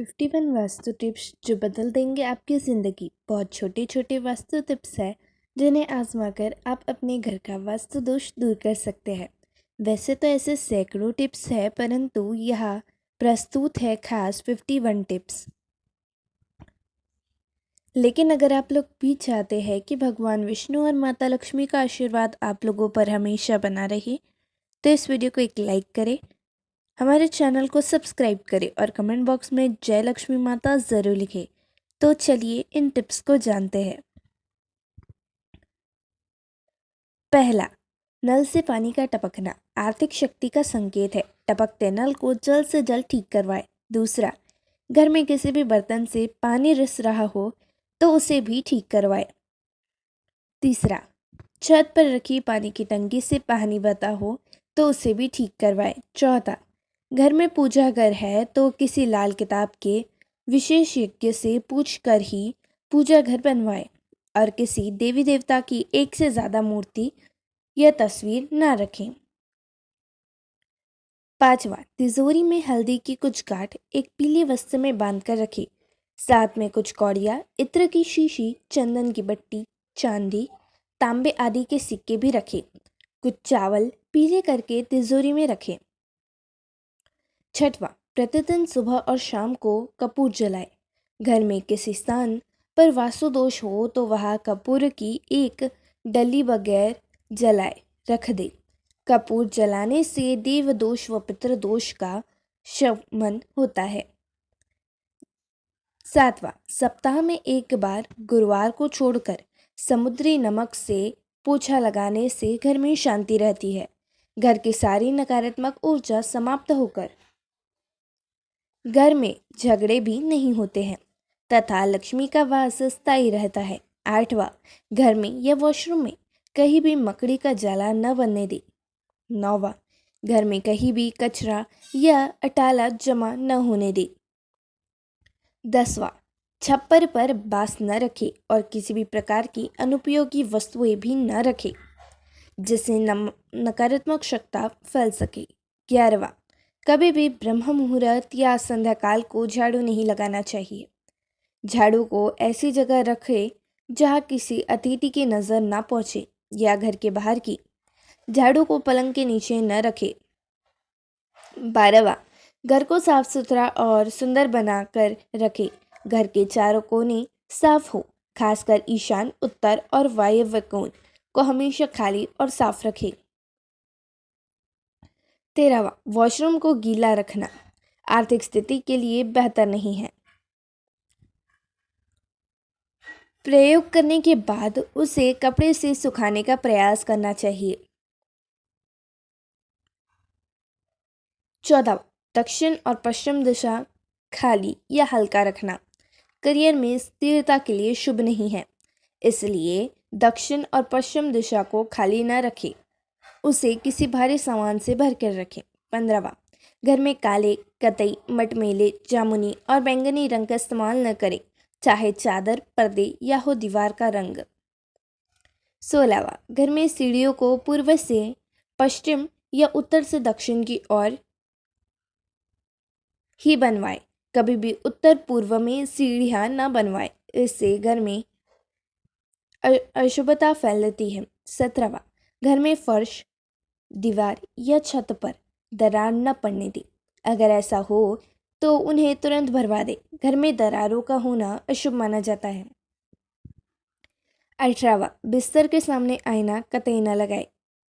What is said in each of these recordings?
51 vastu tips जो बदल देंगे आपकी ज़िंदगी। बहुत छोटे छोटे वास्तु टिप्स हैं जिन्हें आजमाकर आप अपने घर का वास्तु दोष दूर कर सकते हैं। वैसे तो ऐसे सैकड़ों टिप्स हैं, परंतु यहाँ प्रस्तुत है खास 51 टिप्स। लेकिन अगर आप लोग भी चाहते हैं कि भगवान विष्णु और माता लक्ष्मी का आशीर्वाद आप लोगों पर हमेशा बना रहे, तो इस वीडियो को एक लाइक करें, हमारे चैनल को सब्सक्राइब करें और कमेंट बॉक्स में जय लक्ष्मी माता ज़रूर लिखें। तो चलिए इन टिप्स को जानते हैं। पहला, नल से पानी का टपकना आर्थिक शक्ति का संकेत है। टपकते नल को जल्द से जल्द ठीक करवाएं। दूसरा, घर में किसी भी बर्तन से पानी रिस रहा हो तो उसे भी ठीक करवाएं। तीसरा, छत पर रखी पानी की टंकी से पानी बहता हो तो उसे भी ठीक करवाएं। चौथा, घर में पूजा घर है तो किसी लाल किताब के विशेष यज्ञ से पूछकर ही पूजा घर बनवाएं और किसी देवी देवता की एक से ज़्यादा मूर्ति या तस्वीर ना रखें। पांचवा, तिजोरी में हल्दी की कुछ गांठ एक पीले वस्त्र में बांधकर रखें। साथ में कुछ कौड़ियाँ, इत्र की शीशी, चंदन की बट्टी, चांदी, तांबे आदि के सिक्के भी रखें। कुछ चावल पीले करके तिजोरी में रखें। छठवां, प्रतिदिन सुबह और शाम को कपूर जलाएं। घर में किसी स्थान पर वास्तु दोष हो तो वहाँ कपूर की एक डली बगैर जलाए रख दे। कपूर जलाने से देव दोष व पितृ दोष का शमन होता है। सातवां, सप्ताह में एक बार गुरुवार को छोड़कर समुद्री नमक से पोछा लगाने से घर में शांति रहती है। घर की सारी नकारात्मक ऊर्जा समाप्त होकर घर में झगड़े भी नहीं होते हैं तथा लक्ष्मी का वास स्थायी रहता है। आठवां, घर में या वॉशरूम में कहीं भी मकड़ी का जाला न बनने दे। नौवां, घर में कहीं भी कचरा या अटाला जमा न होने दे। 10वां, छप्पर पर बांस न रखे और किसी भी प्रकार की अनुपयोगी वस्तुएं भी न रखे जिससे नकारात्मक शक्ति फैल सके। 11वां, कभी भी ब्रह्म मुहूर्त या संध्याकाल को झाड़ू नहीं लगाना चाहिए। झाड़ू को ऐसी जगह रखें जहां किसी अतिथि की नज़र ना पहुंचे या घर के बाहर की। झाड़ू को पलंग के नीचे न रखें। 12वां, घर को साफ सुथरा और सुंदर बनाकर रखें। घर के चारों कोने साफ हो, खासकर ईशान, उत्तर और वायव्य कोण को हमेशा खाली और साफ रखें। 13वां, वॉशरूम को गीला रखना आर्थिक स्थिति के लिए बेहतर नहीं है। प्रयोग करने के बाद उसे कपड़े से सुखाने का प्रयास करना चाहिए। 14वां, दक्षिण और पश्चिम दिशा खाली या हल्का रखना करियर में स्थिरता के लिए शुभ नहीं है, इसलिए दक्षिण और पश्चिम दिशा को खाली न रखें, उसे किसी भारी सामान से भर कर रखें। 15वां, घर में काले, कतई, मटमैले, जामुनी और बैंगनी रंग का इस्तेमाल न करें, चाहे चादर, पर्दे या हो दीवार का रंग। 16वां, घर में सीढ़ियों को पूर्व से पश्चिम या उत्तर से दक्षिण की ओर ही बनवाएं। कभी भी उत्तर पूर्व में सीढ़ियाँ न बनवाएं, इससे घर में अशुभता फैलती है। 17वां, घर में फर्श, दीवार या छत पर दरार न पड़ने दें। अगर ऐसा हो तो उन्हें तुरंत भरवा दें। घर में दरारों का होना अशुभ माना जाता है। 18वां, बिस्तर के सामने आईना कतई न लगाए।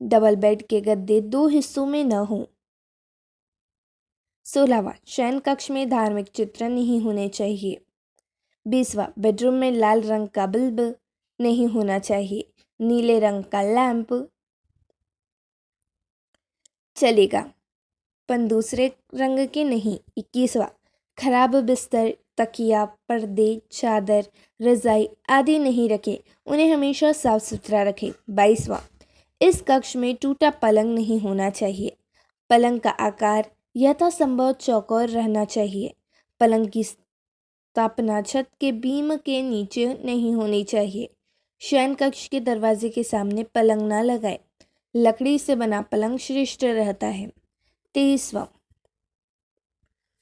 डबल बेड के गद्दे 2 हिस्सों में न हों। 16वां, शयन कक्ष में धार्मिक चित्र नहीं होने चाहिए। 20वां, बेडरूम में लाल रंग का बल्ब नहीं होना चाहिए। नीले रंग का लैंप चलेगा पर दूसरे रंग के नहीं। 21वां, खराब बिस्तर, तकिया, पर्दे, चादर, रजाई आदि नहीं रखें, उन्हें हमेशा साफ सुथरा रखें। 22वां, इस कक्ष में टूटा पलंग नहीं होना चाहिए। पलंग का आकार यथासंभव चौकोर रहना चाहिए। पलंग की स्थापना छत के बीम के नीचे नहीं होनी चाहिए। शयन कक्ष के दरवाजे के सामने पलंग न लगाए। लकड़ी से बना पलंग श्रेष्ठ रहता है। 23वां,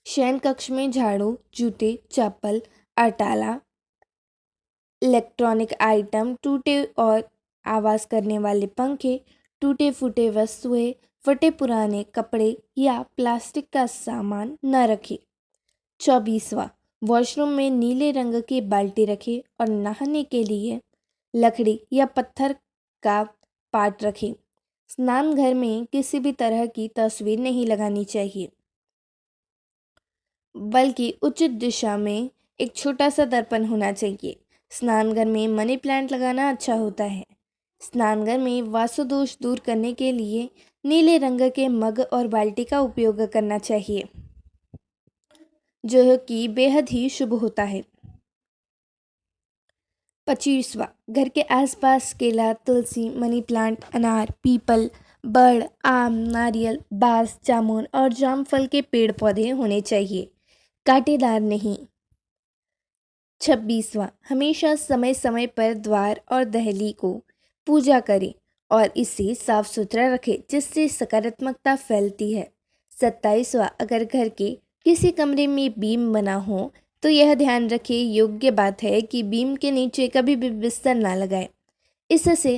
शयन कक्ष में झाड़ू, जूते, चप्पल, अटाला, इलेक्ट्रॉनिक आइटम, टूटे और आवाज़ करने वाले पंखे, टूटे फूटे वस्तुएं, फटे पुराने कपड़े या प्लास्टिक का सामान न रखें। 24वां, वॉशरूम में नीले रंग की बाल्टी रखें और नहाने के लिए लकड़ी या पत्थर का पाट रखें। स्नान घर में किसी भी तरह की तस्वीर नहीं लगानी चाहिए, बल्कि उचित दिशा में एक छोटा सा दर्पण होना चाहिए। स्नानघर में मनी प्लांट लगाना अच्छा होता है। स्नानघर में वास्तु दोष दूर करने के लिए नीले रंग के मग और बाल्टी का उपयोग करना चाहिए, जो कि बेहद ही शुभ होता है। 25वां, घर के आसपास केला, तुलसी, मनी प्लांट, अनार, पीपल, बड़, आम, नारियल, बांस, जामुन और जामफल के पेड़ पौधे होने चाहिए, कांटेदार नहीं। 26वां, हमेशा समय समय पर द्वार और दहली को पूजा करें और इसे साफ सुथरा रखें, जिससे सकारात्मकता फैलती है। 27वां, अगर घर के किसी कमरे में बीम बना हो तो यह ध्यान रखें योग्य बात है कि बीम के नीचे कभी भी बिस्तर ना लगाएं। इससे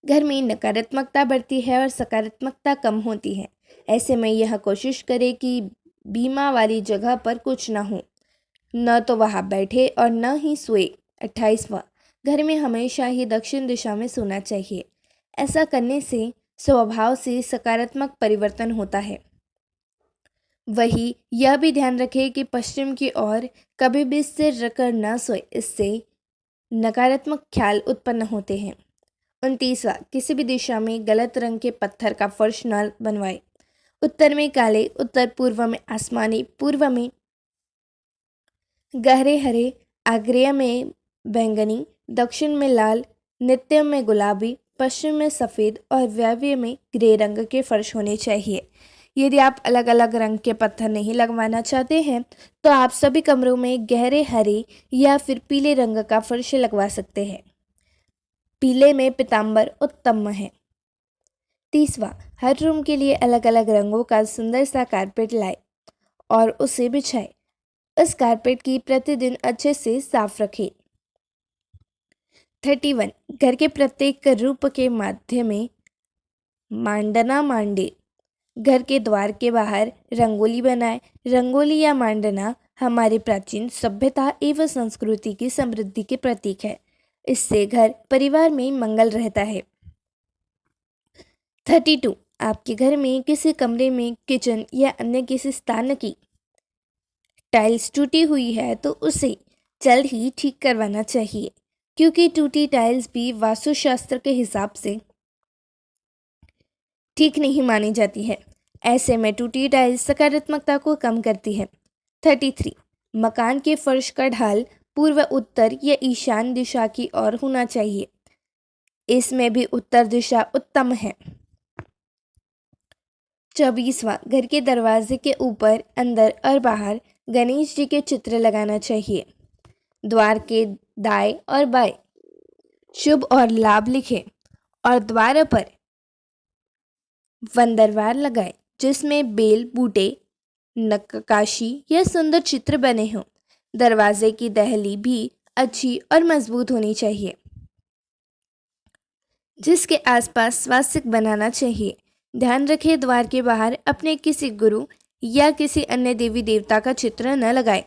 घर में नकारात्मकता बढ़ती है और सकारात्मकता कम होती है। ऐसे में यह कोशिश करें कि बीमा वाली जगह पर कुछ ना हो, न तो वहाँ बैठे और न ही सोए। 28वां, घर में हमेशा ही दक्षिण दिशा में सोना चाहिए। ऐसा करने से स्वभाव से सकारात्मक परिवर्तन होता है। वही यह भी ध्यान रखें कि पश्चिम की ओर कभी भी सिर रखकर न सोए, इससे नकारात्मक ख्याल उत्पन्न होते हैं। 29वां, किसी भी दिशा में गलत रंग के पत्थर का फर्श न बनवाए। उत्तर में काले, उत्तर पूर्व में आसमानी, पूर्व में गहरे हरे, आग्नेय में बैंगनी, दक्षिण में लाल, नैऋत्य में गुलाबी, पश्चिम में सफ़ेद और वायव्य में ग्रे रंग के फर्श होने चाहिए। यदि आप अलग अलग रंग के पत्थर नहीं लगवाना चाहते हैं तो आप सभी कमरों में गहरे हरे या फिर पीले रंग का फर्श लगवा सकते हैं। पीले में पीतांबर उत्तम है। 30वां, हर रूम के लिए अलग अलग रंगों का सुंदर सा कारपेट लाए और उसे बिछाए। इस कारपेट की प्रतिदिन अच्छे से साफ रखें। 31, घर के प्रत्येक रूप के माध्य में मांडना मांडे। घर के द्वार के बाहर रंगोली बनाए। रंगोली या मांडना हमारी प्राचीन सभ्यता एवं संस्कृति की समृद्धि के प्रतीक है। इससे घर परिवार में मंगल रहता है। 32, आपके घर में किसी कमरे में किचन या अन्य किसी स्थान की टाइल्स टूटी हुई है तो उसे जल्द ही ठीक करवाना चाहिए, क्योंकि टूटी टाइल्स भी वास्तुशास्त्र के हिसाब से ठीक नहीं मानी जाती है। ऐसे में टूटी टाइल्स सकारात्मकता को कम करती है। 33, मकान के फर्श का ढाल पूर्व, उत्तर या ईशान दिशा की ओर होना चाहिए। इसमें भी उत्तर दिशा उत्तम है। 24वां, घर के दरवाजे के ऊपर, अंदर और बाहर गणेश जी के चित्र लगाना चाहिए। द्वार के दाएं और बाएं शुभ और लाभ लिखें और द्वार पर वंदरवार लगाएं, जिसमें बेल, बूटे, नक्काशी या सुंदर चित्र बने हों। दरवाजे की दहली भी अच्छी और मजबूत होनी चाहिए, जिसके आसपास स्वास्तिक बनाना चाहिए। ध्यान रखें द्वार के बाहर अपने किसी गुरु या किसी अन्य देवी देवता का चित्र न लगाएं।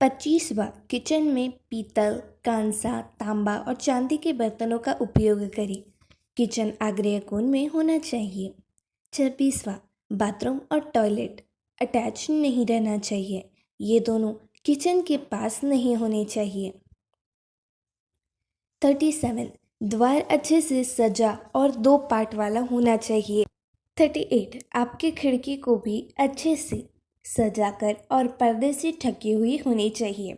25वां, किचन में पीतल, कांसा, तांबा और चांदी के बर्तनों का उपयोग करें। किचन आग्नेय कोण में होना चाहिए। 26वां, बाथरूम और टॉयलेट अटैच नहीं रहना चाहिए। ये दोनों किचन के पास नहीं होने चाहिए। 37, द्वार अच्छे से सजा और 2 पार्ट वाला होना चाहिए। 38, आपकी खिड़की को भी अच्छे से सजाकर और पर्दे से ढकी हुई होनी चाहिए।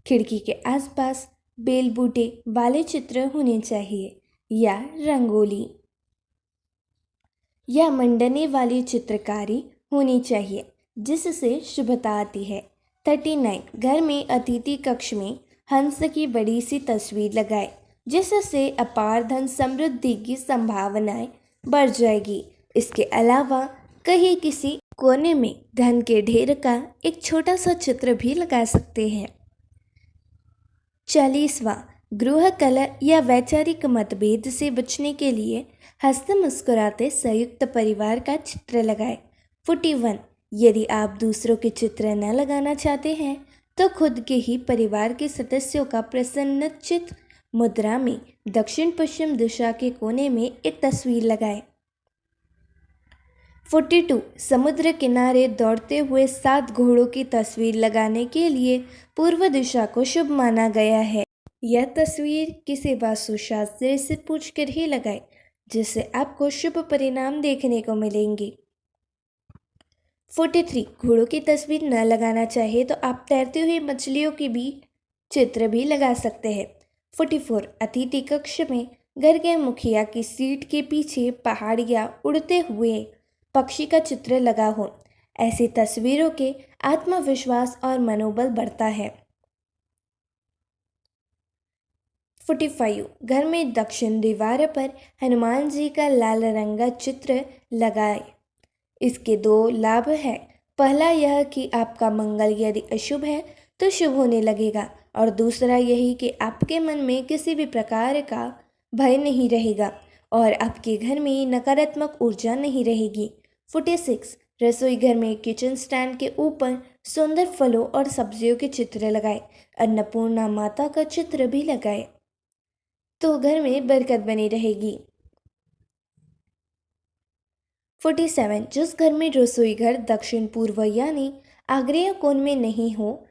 खिड़की के आसपास बेल बूटे वाले चित्र होने चाहिए या रंगोली या मंडने वाली चित्रकारी होनी चाहिए, जिससे शुभता आती है। 39, घर में अतिथि कक्ष में हंस की बड़ी सी तस्वीर लगाए, जिससे अपार धन समृद्धि की संभावनाएं बढ़ जाएगी। इसके अलावा कहीं किसी कोने में धन के ढेर का एक छोटा सा चित्र भी लगा सकते हैं। 40वां, गृह कलह या वैचारिक मतभेद से बचने के लिए हंसते मुस्कुराते संयुक्त परिवार का चित्र लगाएं। 41, यदि आप दूसरों के चित्र न लगाना चाहते हैं तो खुद के ही परिवार के सदस्यों का प्रसन्नचित्त मुद्रा में दक्षिण पश्चिम दिशा के कोने में एक तस्वीर लगाएं। 42, समुद्र किनारे दौड़ते हुए 7 घोड़ों की तस्वीर लगाने के लिए पूर्व दिशा को शुभ माना गया है। यह तस्वीर किसी वास्तुशास्त्री से पूछकर ही लगाएं, जिससे आपको शुभ परिणाम देखने को मिलेंगे। 43, घोड़ों की तस्वीर न लगाना चाहे तो आप तैरती हुई मछलियों की भी चित्र भी लगा सकते हैं। 44, अतिथि कक्ष में घर के मुखिया की सीट के पीछे पहाड़ या उड़ते हुए पक्षी का चित्र लगा हो। ऐसी तस्वीरों के आत्मविश्वास और मनोबल बढ़ता है। 45, घर में दक्षिण दीवार पर हनुमान जी का लाल रंग का चित्र लगाएं। इसके 2 लाभ हैं। पहला यह कि आपका मंगल यदि अशुभ है तो शुभ होने लगेगा, और दूसरा यही कि आपके मन में किसी भी प्रकार का भय नहीं रहेगा और आपके घर में नकारात्मक ऊर्जा नहीं रहेगी। 46, रसोई घर में किचन स्टैंड के ऊपर सुंदर फलों और सब्जियों के चित्र लगाएं। अन्नपूर्णा माता का चित्र भी लगाएं तो घर में बरकत बनी रहेगी। 47, जिस घर में रसोई घर दक्षिण पूर्व यानी आग्नेय कोण में नहीं हो,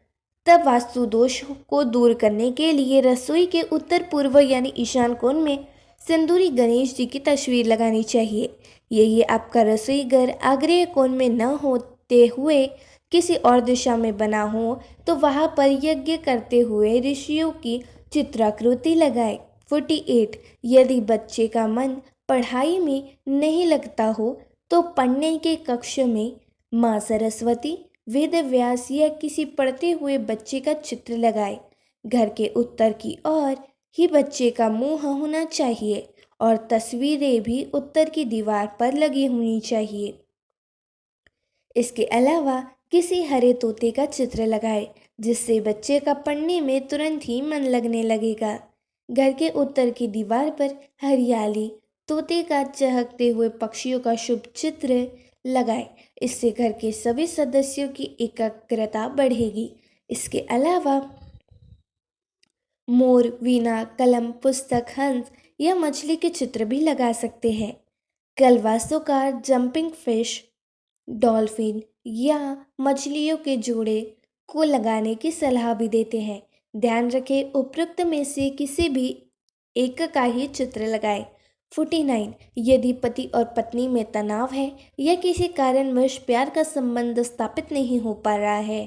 तब वास्तु दोष को दूर करने के लिए रसोई के उत्तर पूर्व यानी ईशान कोण में सिंदूरी गणेश जी की तस्वीर लगानी चाहिए। यही आपका रसोई घर आग्नेय कोण में न होते हुए किसी और दिशा में बना हो तो वहाँ पर यज्ञ करते हुए ऋषियों की चित्राकृति लगाए। 48, यदि बच्चे का मन पढ़ाई में नहीं लगता हो तो पढ़ने के कक्ष में माँ सरस्वती, वेद व्यास या किसी पढ़ते हुए बच्चे का चित्र लगाए। घर के उत्तर की ओर ही बच्चे का मुंह होना चाहिए और तस्वीरें भी उत्तर की दीवार पर लगी होनी चाहिए। इसके अलावा किसी हरे तोते का चित्र लगाए, जिससे बच्चे का पढ़ने में तुरंत ही मन लगने लगेगा। घर के उत्तर की दीवार पर हरियाली, तोते का चहकते हुए पक्षियों का शुभ चित्र लगाएं। इससे घर के सभी सदस्यों की एकाग्रता बढ़ेगी। इसके अलावा मोर, वीणा, कलम, पुस्तक, हंस या मछली के चित्र भी लगा सकते हैं। कल वास्तुकार जंपिंग फिश, डॉल्फिन या मछलियों के जोड़े को लगाने की सलाह भी देते हैं। ध्यान रखें, उपरोक्त में से किसी भी एक का ही चित्र लगाएं। 49, यदि पति और पत्नी में तनाव है या किसी कारणवश प्यार का संबंध स्थापित नहीं हो पा रहा है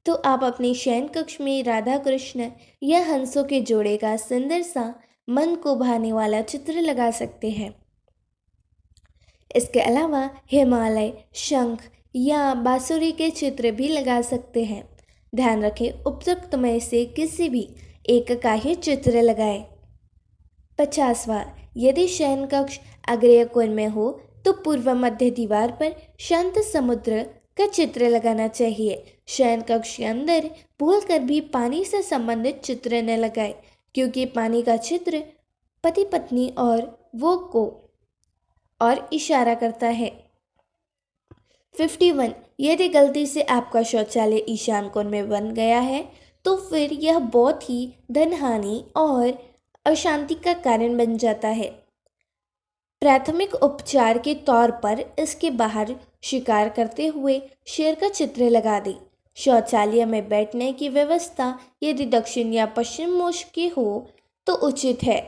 तो आप अपने शयन कक्ष में राधा कृष्ण या हंसों के जोड़े का सुंदर सा मन को भाने वाला चित्र लगा सकते हैं। इसके अलावा हिमालय, शंख या बांसुरी के चित्र भी लगा सकते हैं। ध्यान रखें, उपरोक्त में से किसी भी एक का ही चित्र लगाएं। 50वां, यदि शयन कक्ष आग्नेय कोण में हो तो पूर्व मध्य दीवार पर शांत समुद्र का चित्र लगाना चाहिए। शयन कक्ष के अंदर भूलकर भी पानी से संबंधित चित्र न लगाएं, क्योंकि पानी का चित्र पति पत्नी और वो को और इशारा करता है। 51, यदि गलती से आपका शौचालय ईशान कोण में बन गया है तो फिर यह बहुत ही धनहानि और अशांति का कारण बन जाता है। प्राथमिक उपचार के तौर पर इसके बाहर शिकार करते हुए शेर का चित्र लगा दें। शौचालय में बैठने की व्यवस्था यदि दक्षिण या पश्चिम मुख की हो तो उचित है।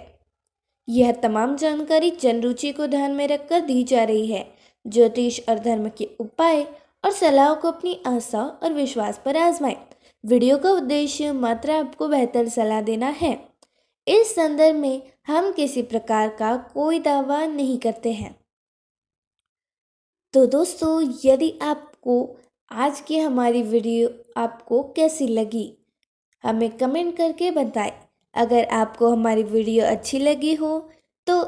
यह तमाम जानकारी जन रुचि को ध्यान में रखकर दी जा रही है। ज्योतिष और धर्म के उपाय और सलाह को अपनी आस्था और विश्वास पर आजमाएं। वीडियो का उद्देश्य मात्र आपको बेहतर सलाह देना है। इस संदर्भ में हम किसी प्रकार का कोई दावा नहीं करते हैं। तो दोस्तों, यदि आपको आज की हमारी वीडियो आपको कैसी लगी हमें कमेंट करके बताएं। अगर आपको हमारी वीडियो अच्छी लगी हो तो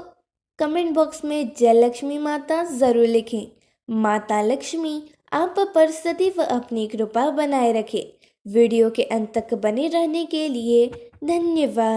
कमेंट बॉक्स में जय लक्ष्मी माता ज़रूर लिखें। माता लक्ष्मी आप पर सदैव अपनी कृपा बनाए रखें। वीडियो के अंत तक बने रहने के लिए धन्यवाद।